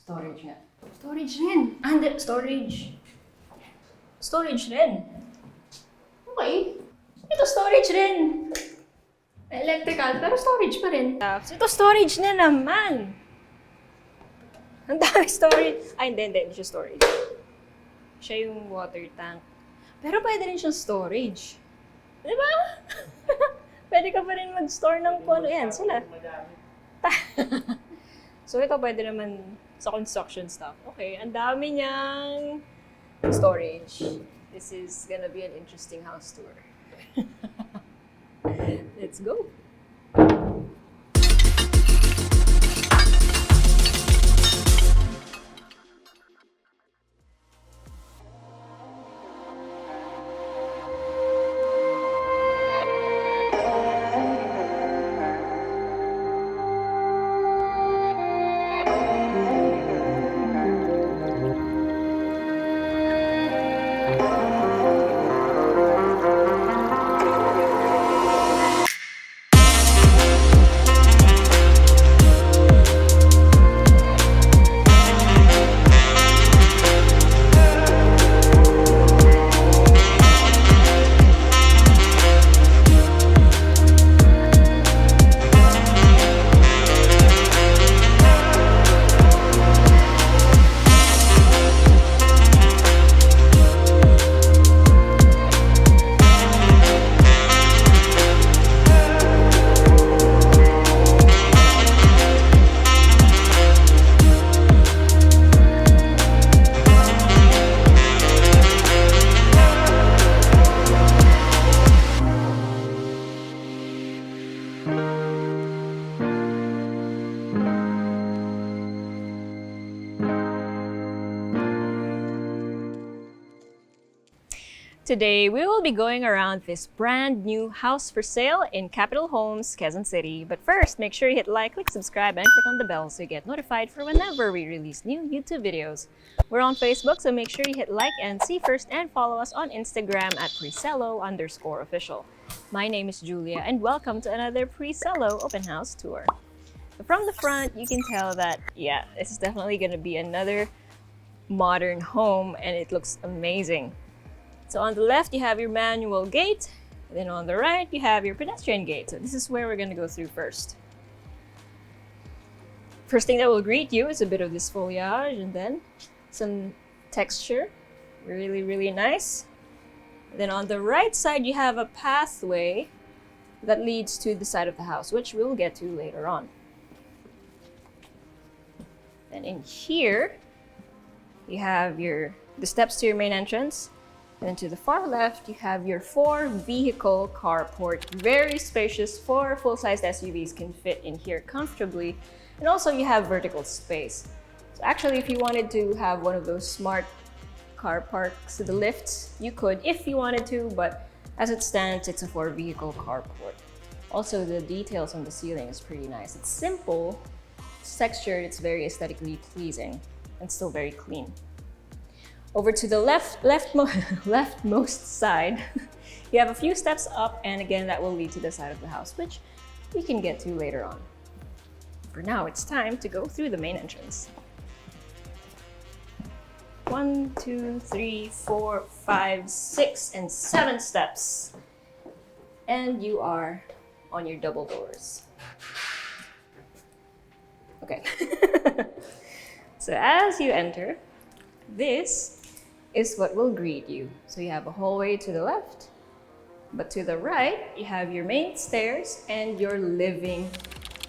Storage nga. Storage rin. Hindi. Storage. Storage rin. Okay. Ito storage rin. Electrical, pero storage pa rin. Ito storage na naman. Ang dami storage. Ay, hindi siya storage. Siya yung water tank. Pero pwede rin siyang storage. Di ba? Pwede ka pa rin mag-store ng kung ano yan. Sila. So ito pwede naman sa construction stuff. Okay, ang dami niyang storage. This is gonna be an interesting house tour. Let's go. Today, we will be going around this brand new house for sale in Capital Homes, Quezon City. But first, make sure you hit like, click subscribe, and click on the bell so you get notified for whenever we release new YouTube videos. We're on Facebook, so make sure you hit like and see first and follow us on Instagram at Presello_official. My name is Julia, and welcome to another Presello open house tour. So from the front, you can tell that, yeah, this is definitely going to be another modern home, and it looks amazing. So on the left, you have your manual gate. And then on the right, you have your pedestrian gate. So this is where we're going to go through first. First thing that will greet you is a bit of this foliage and then some texture. Really, really nice. And then on the right side, you have a pathway that leads to the side of the house, which we'll get to later on. And in here, you have the steps to your main entrance. And to the far left, you have your 4-vehicle carport. Very spacious. 4 full-sized SUVs can fit in here comfortably. And also you have vertical space. So actually, if you wanted to have one of those smart car parks, the lifts, you could if you wanted to, but as it stands, it's a 4-vehicle carport. Also, the details on the ceiling is pretty nice. It's simple, it's textured, it's very aesthetically pleasing, and still very clean. Over to the leftmost side, you have a few steps up, and again, that will lead to the side of the house, which we can get to later on. For now, it's time to go through the main entrance. 1, 2, 3, 4, 5, 6, and 7 steps. And you are on your double doors. Okay. So as you enter, this is what will greet you. So you have a hallway to the left, but to the right, you have your main stairs and your living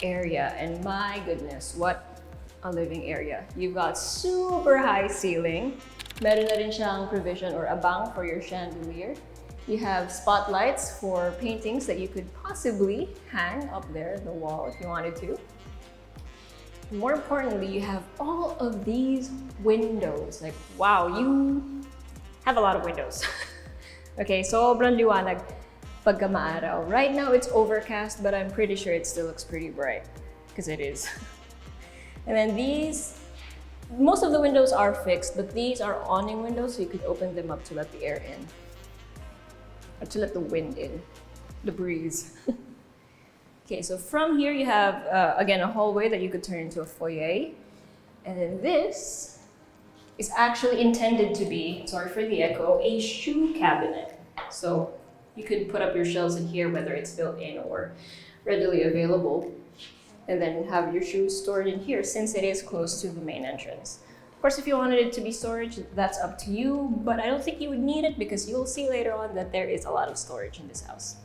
area. And my goodness, what a living area. You've got super high ceiling. Meron na rin siyang provision or abang for your chandelier. You have spotlights for paintings that you could possibly hang up there on the wall if you wanted to. More importantly, you have all of these windows. Like, wow, you have a lot of windows. Okay, sobrang liwanag pagka maaraw. Right now, it's overcast, but I'm pretty sure it still looks pretty bright, because it is. And then most of the windows are fixed, but these are awning windows, so you could open them up to let the air in. Or to let the wind in, the breeze. Okay, so from here you have, again, a hallway that you could turn into a foyer. And then this is actually intended to be, sorry for the echo, a shoe cabinet. So you could put up your shelves in here, whether it's built in or readily available, and then have your shoes stored in here since it is close to the main entrance. Of course, if you wanted it to be storage, that's up to you, but I don't think you would need it because you'll see later on that there is a lot of storage in this house.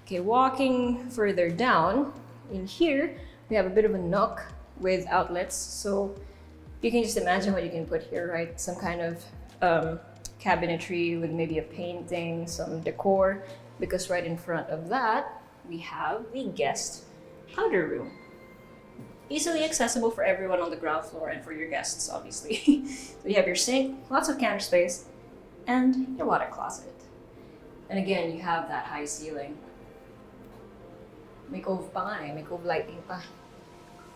Okay, walking further down, in here, we have a bit of a nook with outlets, so you can just imagine what you can put here, right? Some kind of cabinetry with maybe a painting, some decor, because right in front of that, we have the guest powder room. Easily accessible for everyone on the ground floor and for your guests, obviously. So you have your sink, lots of counter space, and your water closet. And again, you have that high ceiling. May cove pa nga eh, may cove lighting pa.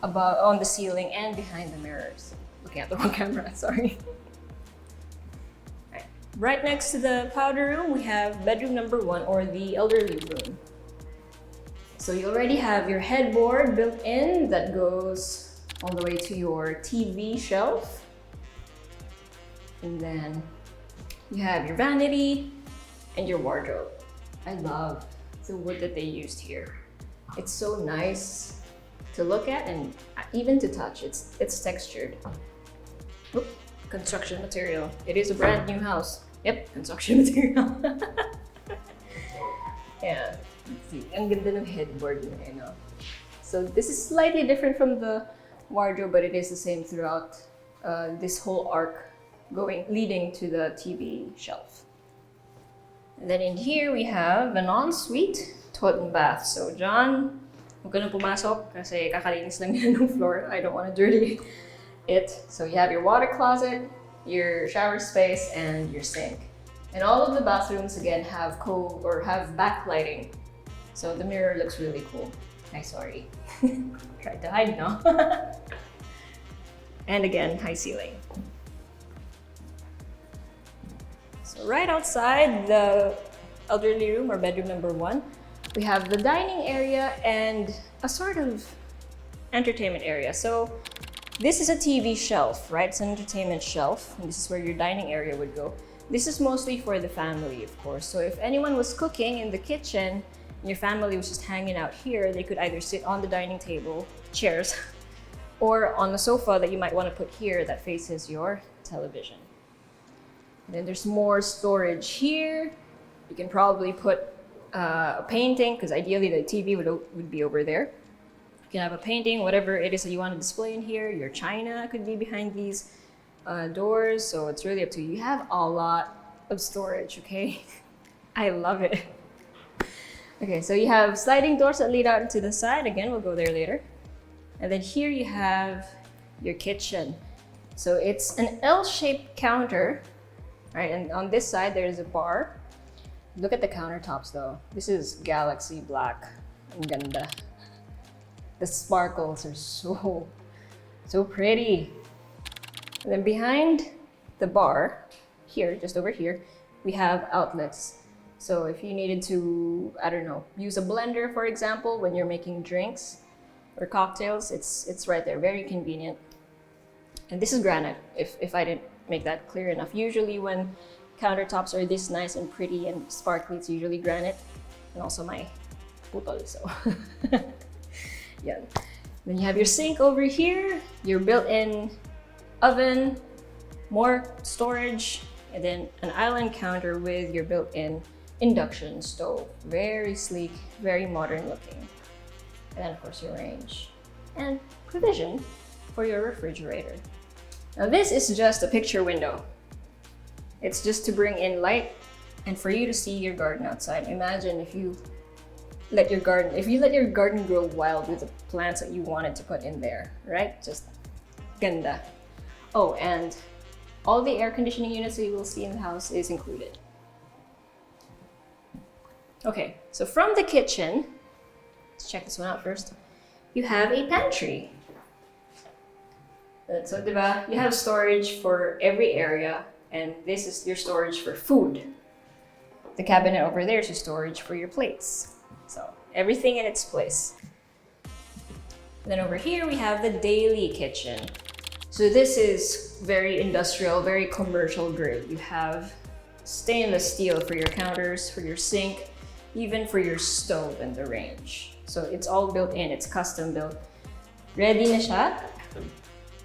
About on the ceiling and behind the mirrors. Looking at the wrong camera, sorry. Right next to the powder room, we have bedroom number 1, or the elderly room. So you already have your headboard built in that goes all the way to your TV shelf. And then you have your vanity and your wardrobe. I love the wood that they used here. It's so nice to look at and even to touch. It's textured. Oop, construction material. It is a brand new house. Yep, construction material. Yeah, let's see. Ang ganda ng headboard niya, you know. So this is slightly different from the wardrobe, but it is the same throughout this whole arc leading to the TV shelf. And then in here we have an ensuite toilet and bath. So John, huwag ka na pumasok kasi kakalinis lang yan ng floor. I don't want to dirty it. So you have your water closet, your shower space, and your sink. And all of the bathrooms again have backlighting. So the mirror looks really cool. Ay, sorry. Tried to hide, no? And again, high ceiling. So right outside the elderly room, or bedroom number 1, we have the dining area and a sort of entertainment area. So this is a TV shelf, right? It's an entertainment shelf, and this is where your dining area would go. This is mostly for the family, of course. So if anyone was cooking in the kitchen and your family was just hanging out here, they could either sit on the dining table, chairs, or on the sofa that you might want to put here that faces your television. And then there's more storage here. You can probably put a painting, because ideally the TV would be over there. You can have a painting, whatever it is that you want to display in here. Your china could be behind these doors, so it's really up to you. You have a lot of storage, okay? I love it. Okay, so you have sliding doors that lead out to the side. Again, we'll go there later. And then here you have your kitchen. So it's an L-shaped counter, right? And on this side, there's a bar. Look at the countertops though. This is galaxy black. Ang ganda. The sparkles are so pretty. And then behind the bar, here, just over here, we have outlets. So if you needed to, I don't know, use a blender, for example, when you're making drinks or cocktails, it's right there, very convenient. And this is granite, if I didn't make that clear enough. Usually when countertops are this nice and pretty and sparkly, it's usually granite. And also my putol, so. Yeah. Then you have your sink over here, your built-in oven, more storage, and then an island counter with your built-in induction stove. Very sleek, very modern looking. And then of course your range. And provision for your refrigerator. Now this is just a picture window. It's just to bring in light and for you to see your garden outside. Imagine if you let your garden grow wild with the plants that you wanted to put in there, right? Just ganda. Oh, and all the air conditioning units that you will see in the house is included. Okay, so from the kitchen, let's check this one out first. You have a pantry. So, diba, you have storage for every area, and this is your storage for food. The cabinet over there is your storage for your plates. So, everything in its place. And then over here, we have the daily kitchen. So this is very industrial, very commercial grade. You have stainless steel for your counters, for your sink, even for your stove and the range. So it's all built in, it's custom built. Ready na siya.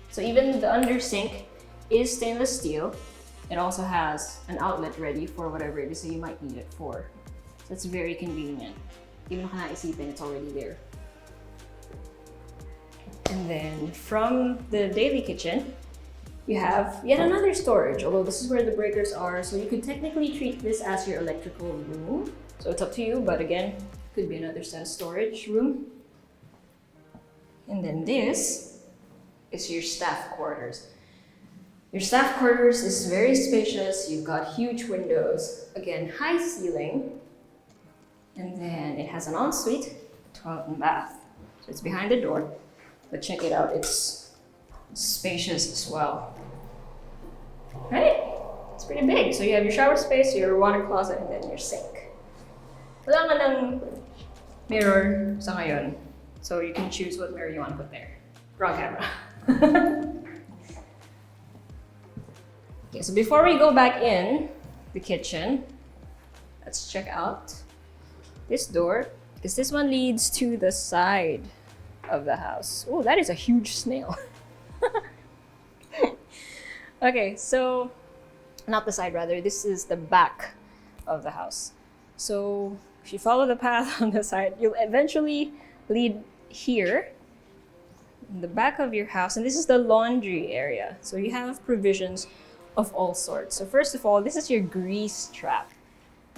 So even the under sink is stainless steel. It also has an outlet ready for whatever it is that you might need it for. So it's very convenient. Even ka naisipin, it's already there. And then from the daily kitchen, you have yet another storage, although this is where the breakers are. So you could technically treat this as your electrical room. So it's up to you, but again, could be another set of storage room. And then this is your staff quarters. Your staff quarters is very spacious. You've got huge windows. Again, high ceiling. And then it has an ensuite, toilet and bath. So it's behind the door. But check it out, it's spacious as well. Right? It's pretty big. So you have your shower space, your water closet, and then your sink. Wala nga ng mirror sa ngayon. So you can choose what mirror you want to put there. Wrong camera. Okay, so before we go back in the kitchen, let's check out this door, because this one leads to the side of the house. Oh, that is a huge snail. Okay, so not the side, rather, this is the back of the house. So if you follow the path on the side, you'll eventually lead here in the back of your house, and this is the laundry area. So you have provisions of all sorts. So first of all, this is your grease trap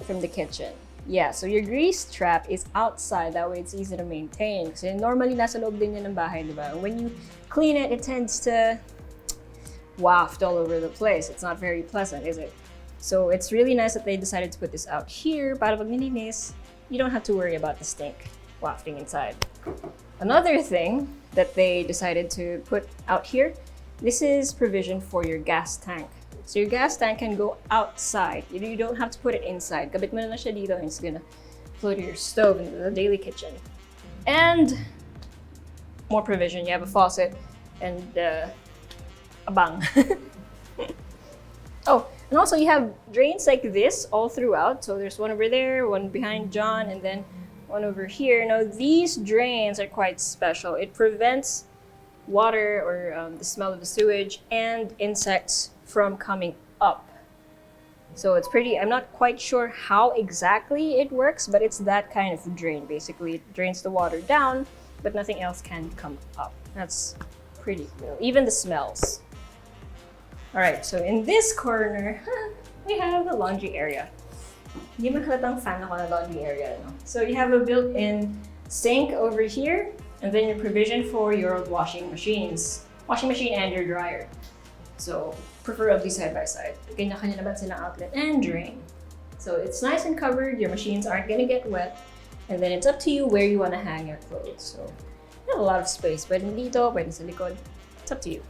from the kitchen. Yeah, so your grease trap is outside, that way it's easy to maintain. Kasi normally nasa loob din yan ng bahay, di ba? When you clean it, it tends to waft all over the place. It's not very pleasant, is it? So it's really nice that they decided to put this out here. Para pag nilinis, you don't have to worry about the stink wafting inside. Another thing that they decided to put out here, this is provision for your gas tank. So your gas tank can go outside. You don't have to put it inside. Kabit mo na siya dito and it's gonna flow to your stove into the daily kitchen. And more provision. You have a faucet and a bang. Oh, and also you have drains like this all throughout. So there's one over there, one behind John, and then one over here. Now these drains are quite special. It prevents water or the smell of the sewage and insects from coming up. So it's pretty, I'm not quite sure how exactly it works, but it's that kind of drain. Basically, it drains the water down, but nothing else can come up. That's pretty cool. Even the smells. All right, so in this corner, we have the laundry area. Hindi man halatang fan ako ng laundry area, no? So you have a built-in sink over here, and then your provision for your washing machine and your dryer. So preferably side by side. Kanya-kanya naman silang outlet and drain. So it's nice and covered. Your machines aren't gonna get wet, and then it's up to you where you want to hang your clothes. So you have a lot of space. Pwede dito, pwede sa likod. It's up to you.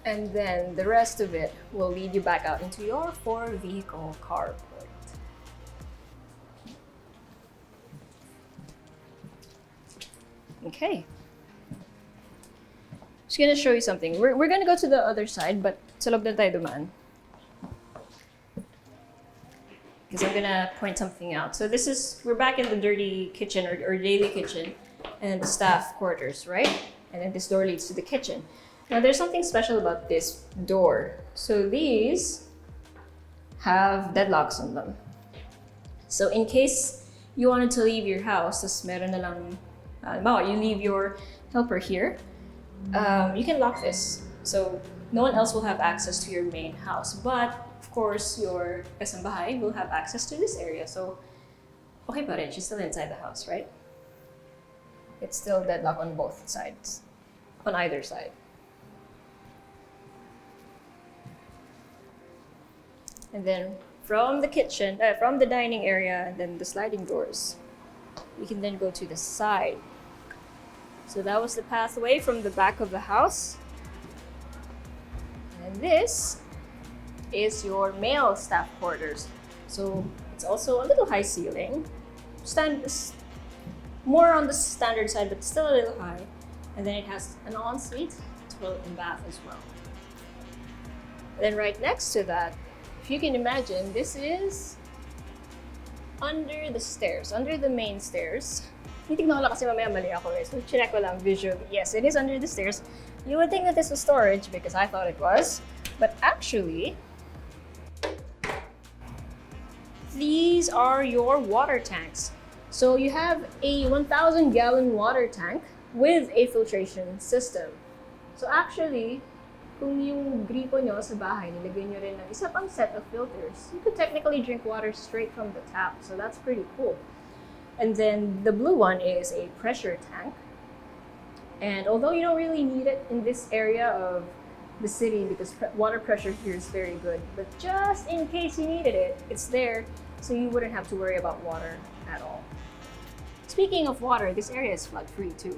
And then the rest of it will lead you back out into your 4-vehicle carport. Okay. Just gonna show you something. We're gonna go to the other side, but sa loob na tayo dumaan. Because I'm gonna point something out. So we're back in the dirty kitchen or daily kitchen and the staff quarters, right? And then this door leads to the kitchen. Now there's something special about this door. So these have deadlocks on them. So in case you wanted to leave your house, tas meron na lang, you leave your helper here, you can lock this. So no one else will have access to your main house. But of course, your kasambahay will have access to this area. So okay pa rin, she's still inside the house, right? It's still deadlock on both sides, on either side. And then from the kitchen, from the dining area, and then the sliding doors, we can then go to the side. So that was the pathway from the back of the house. And this is your male staff quarters. So it's also a little high ceiling. more on the standard side, but still a little high. And then it has an ensuite toilet and bath as well. And then right next to that, if you can imagine, this is under the stairs, under the main stairs. Titignan ko lang kasi mamaya mali ako eh. So check ko lang visually. Yes, it is under the stairs. You would think that this was storage because I thought it was. But actually, these are your water tanks. So you have a 1,000-gallon water tank with a filtration system. So actually, kung yung gripo nyo sa bahay, nilagyan nyo rin ng isa pang set of filters, you could technically drink water straight from the tap. So that's pretty cool. And then the blue one is a pressure tank. And although you don't really need it in this area of the city because water pressure here is very good, but just in case you needed it, it's there, so you wouldn't have to worry about water at all. Speaking of water, this area is flood-free too.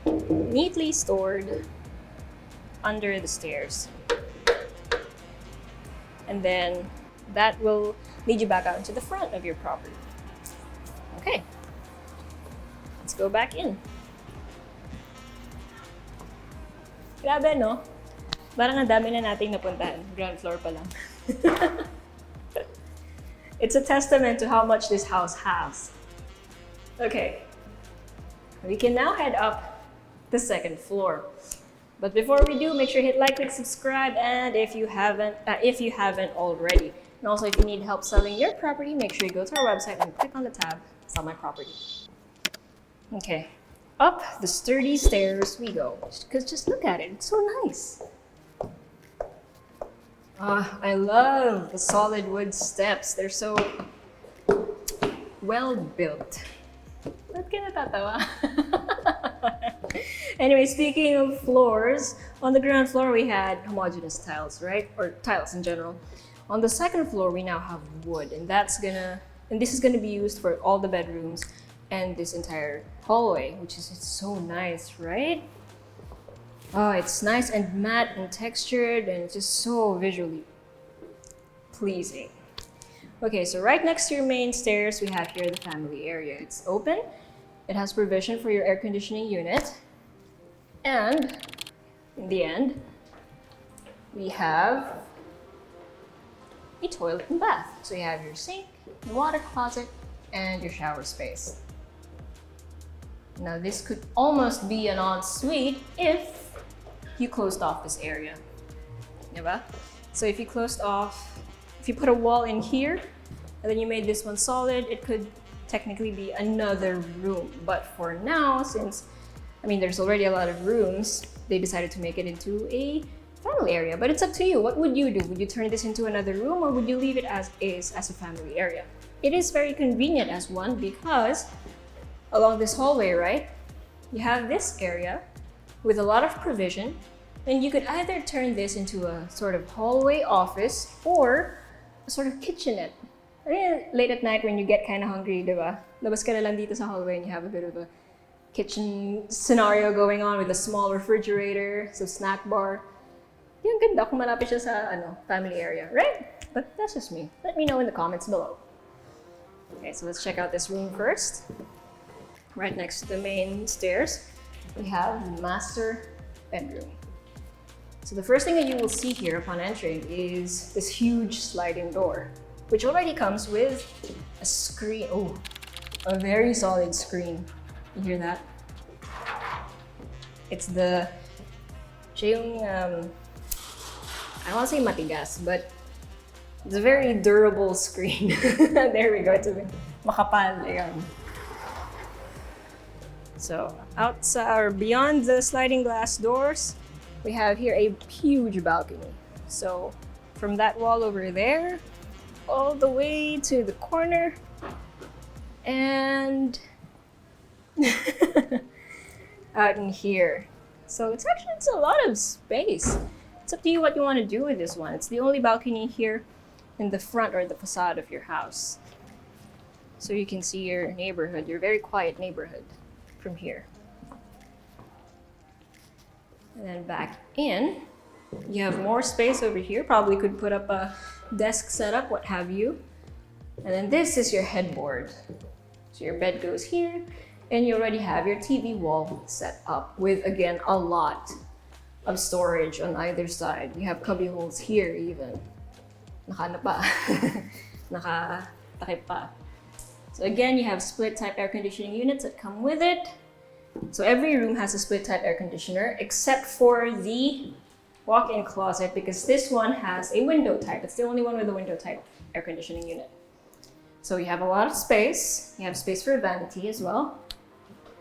Neatly stored under the stairs. And then that will lead you back out into the front of your property. Okay, let's go back in. Grabe, no? Parang ang dami na nating napuntahan. Ground floor pa lang. It's a testament to how much this house has. Okay, we can now head up the second floor. But before we do, make sure you hit like, click subscribe, and if you haven't already. And also, if you need help selling your property, make sure you go to our website and click on the tab, Sell My Property. Okay, up the sturdy stairs we go. Because just look at it, it's so nice. I love the solid wood steps. They're so well built. Ba't ka natatawa? Anyway, speaking of floors, on the ground floor we had homogeneous tiles, right? Or tiles in general. On the second floor we now have wood, and this is gonna be used for all the bedrooms and this entire hallway, which is so nice, right? Oh, it's nice and matte and textured, and it's just so visually pleasing. Okay, so right next to your main stairs, we have here the family area. It's open. It has provision for your air conditioning unit. And in the end, we have a toilet and bath. So you have your sink, your water closet, and your shower space. Now this could almost be an ensuite if you closed off this area. Diba? So if you put a wall in here, and then you made this one solid, it could technically be another room. But for now, since there's already a lot of rooms, they decided to make it into a family area. But it's up to you. What would you do? Would you turn this into another room, or would you leave it as is, as a family area? It is very convenient as one because along this hallway, right, you have this area with a lot of provision, and you could either turn this into a sort of hallway office or a sort of kitchenette. Late at night when you get kind of hungry, diba? Labas ka na lang dito sa hallway and you have a bit of a kitchen scenario going on with a small refrigerator, so snack bar. Yung ganda kung malapit siya sa family area, right? But that's just me. Let me know in the comments below. Okay, so let's check out this room first. Right next to the main stairs, we have the master bedroom. So the first thing that you will see here upon entering is this huge sliding door, which already comes with a screen. Oh, a very solid screen. You hear that? It's the I don't want to say matigas, but it's a very durable screen. There we go. It's a makapal. Ayan. So outside or beyond the sliding glass doors, we have here a huge balcony. So from that wall over there, all the way to the corner, and out in here. So it's a lot of space. It's up to you what you want to do with this one. It's the only balcony here in the front or the facade of your house. So you can see your neighborhood, your very quiet neighborhood from here. And then back in, you have more space over here. Probably could put up a desk setup, what have you. And then this is your headboard. So your bed goes here, and you already have your TV wall set up with, again, a lot of storage on either side. You have cubby holes here even. Naka pa. Nakatakip pa. So again, you have split type air conditioning units that come with it. So every room has a split type air conditioner except for the walk-in closet, because this one has a window type. It's the only one with a window type air conditioning unit. So you have a lot of space. You have space for a vanity as well.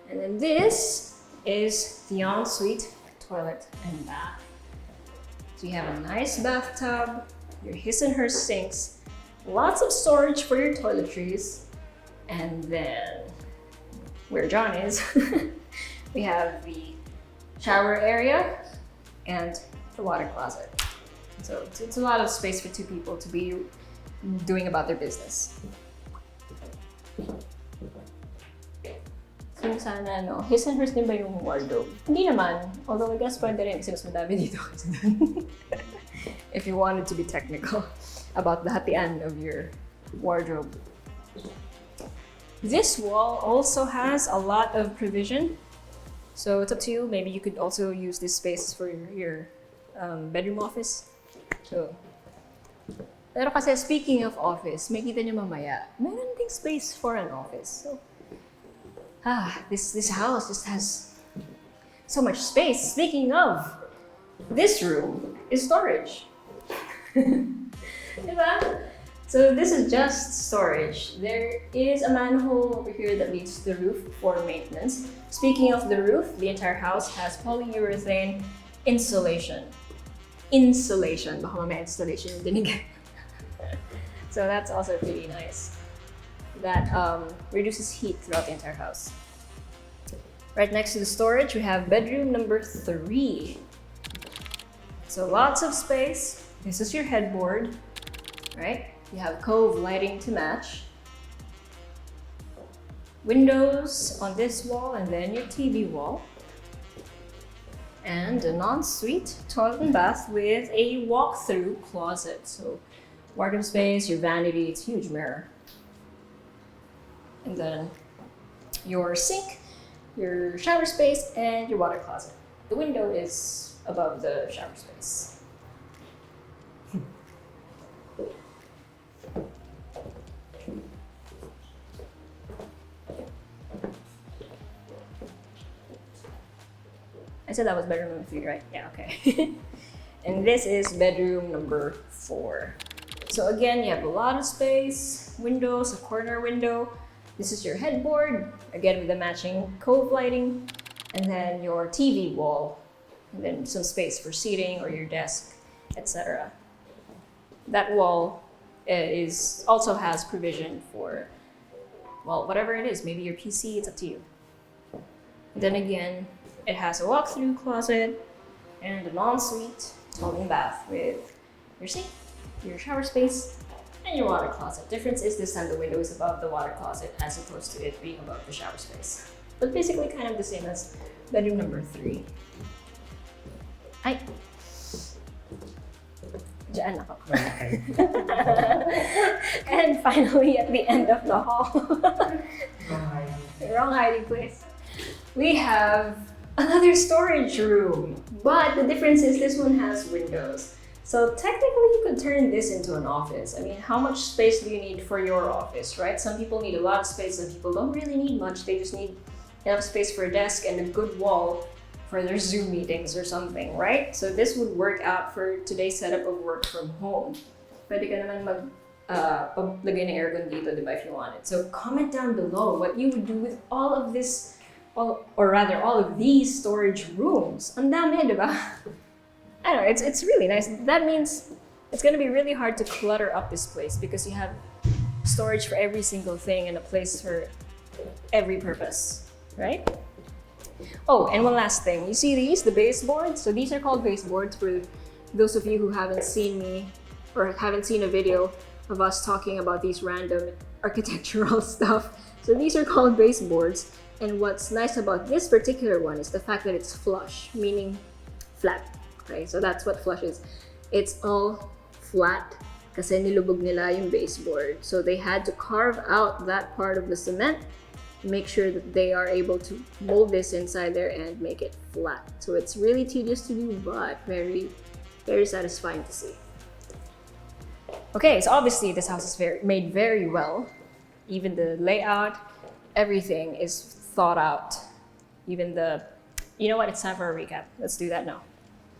And then this is the ensuite toilet and bath. So you have a nice bathtub, your his and her sinks, lots of storage for your toiletries, and then where John is, we have the shower area and the water closet. So it's a lot of space for two people to be doing about their business. So sana, no, his and hers din ba yung wardrobe? Hindi naman, although I guess pwede rin kasi mas madami dito kasi dun. If you wanted to be technical about the hatian of your wardrobe. This wall also has a lot of provision. So it's up to you. Maybe you could also use this space for your bedroom office. So, pero kasi speaking of office, makita nyo mamaya, meron ding space for an office. So, this house just has so much space. Speaking of, this room is storage. Diba? So this is just storage. There is a manhole over here that leads to the roof for maintenance. Speaking of the roof, the entire house has polyurethane insulation. Insulation. Baka mamaya installation yung dinig. So that's also pretty nice. That reduces heat throughout the entire house. Right next to the storage, we have bedroom number 3. So lots of space. This is your headboard, right? You have cove lighting to match. Windows on this wall and then your TV wall. And an ensuite toilet and bath with a walk-through closet. So wardrobe space, your vanity, it's a huge mirror. And then your sink, your shower space, and your water closet. The window is above the shower space. I said that was bedroom number 3, right? Yeah, okay. And this is bedroom number 4. So again, you have a lot of space, windows, a corner window. This is your headboard, again with the matching cove lighting, and then your TV wall, and then some space for seating or your desk, etc. That wall also has provision for, well, whatever it is, maybe your PC, it's up to you. Then again, it has a walk-through closet and an ensuite toilet and bath with your sink, your shower space, and your water closet. Difference is this time the window is above the water closet as opposed to it being above the shower space. But basically kind of the same as bedroom number 3. Ay! Diyan ako. And finally, at the end of the hall, wrong hiding place, we have another storage room. But the difference is this one has windows. So technically you could turn this into an office. I mean, how much space do you need for your office, right? Some people need a lot of space, some people don't really need much. They just need enough space for a desk and a good wall for their Zoom meetings or something, right? So this would work out for today's setup of work from home. Pwede ka naman paglagay ng aircon dito, diba, if you want it. So comment down below what you would do with all of this, all of these storage rooms. Ang dami, diba? I don't know, it's really nice. That means it's gonna be really hard to clutter up this place because you have storage for every single thing and a place for every purpose, right? Oh, and one last thing. You see these, the baseboards? So these are called baseboards for those of you who haven't seen me or haven't seen a video of us talking about these random architectural stuff. So these are called baseboards. And what's nice about this particular one is the fact that it's flush, meaning flat. Okay, so that's what flush is. It's all flat kasi nilubog nila yung baseboard. So they had to carve out that part of the cement, make sure that they are able to mold this inside there and make it flat. So it's really tedious to do, but very, very satisfying to see. Okay, so obviously this house is made very well. Even the layout, everything is thought out. Even you know what, it's time for a recap. Let's do that now.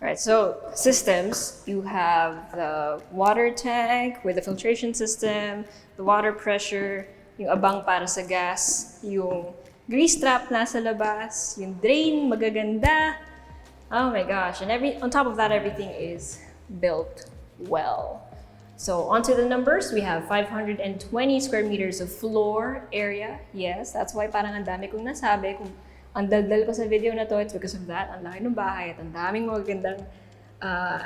All right, so systems, you have the water tank with the filtration system, the water pressure, yung abang para sa gas, yung grease trap nasa labas, yung drain magaganda. Oh my gosh, and on top of that, everything is built well. So onto the numbers, we have 520 square meters of floor area. Yes, that's why parang ang dami kong nasabi. Kung ang daldal ko sa video na to, it's because of that. Ang laki ng bahay at ang daming magagandang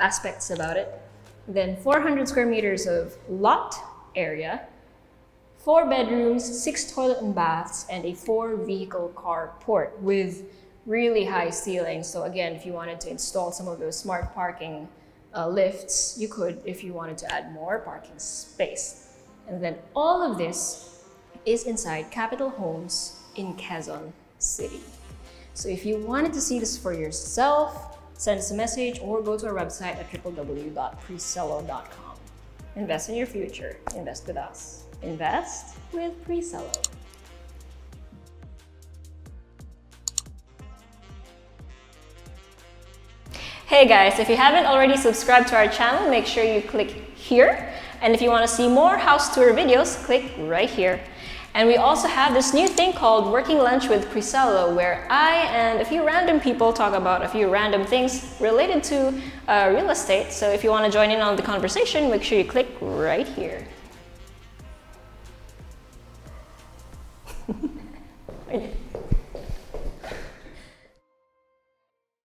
aspects about it. Then 400 square meters of lot area, 4 bedrooms, 6 toilet and baths, and a 4-vehicle carport with really high ceilings. So again, if you wanted to install some of those smart parking lifts, you could if you wanted to add more parking space. And then all of this is inside Capital Homes in Quezon City. So if you wanted to see this for yourself, send us a message or go to our website at www.presello.com. Invest in your future. Invest with us. Invest with Presello. Hey guys, if you haven't already subscribed to our channel, make sure you click here. And if you want to see more house tour videos, click right here. And we also have this new thing called Working Lunch with Presello, where I and a few random people talk about a few random things related to real estate. So if you want to join in on the conversation, make sure you click right here.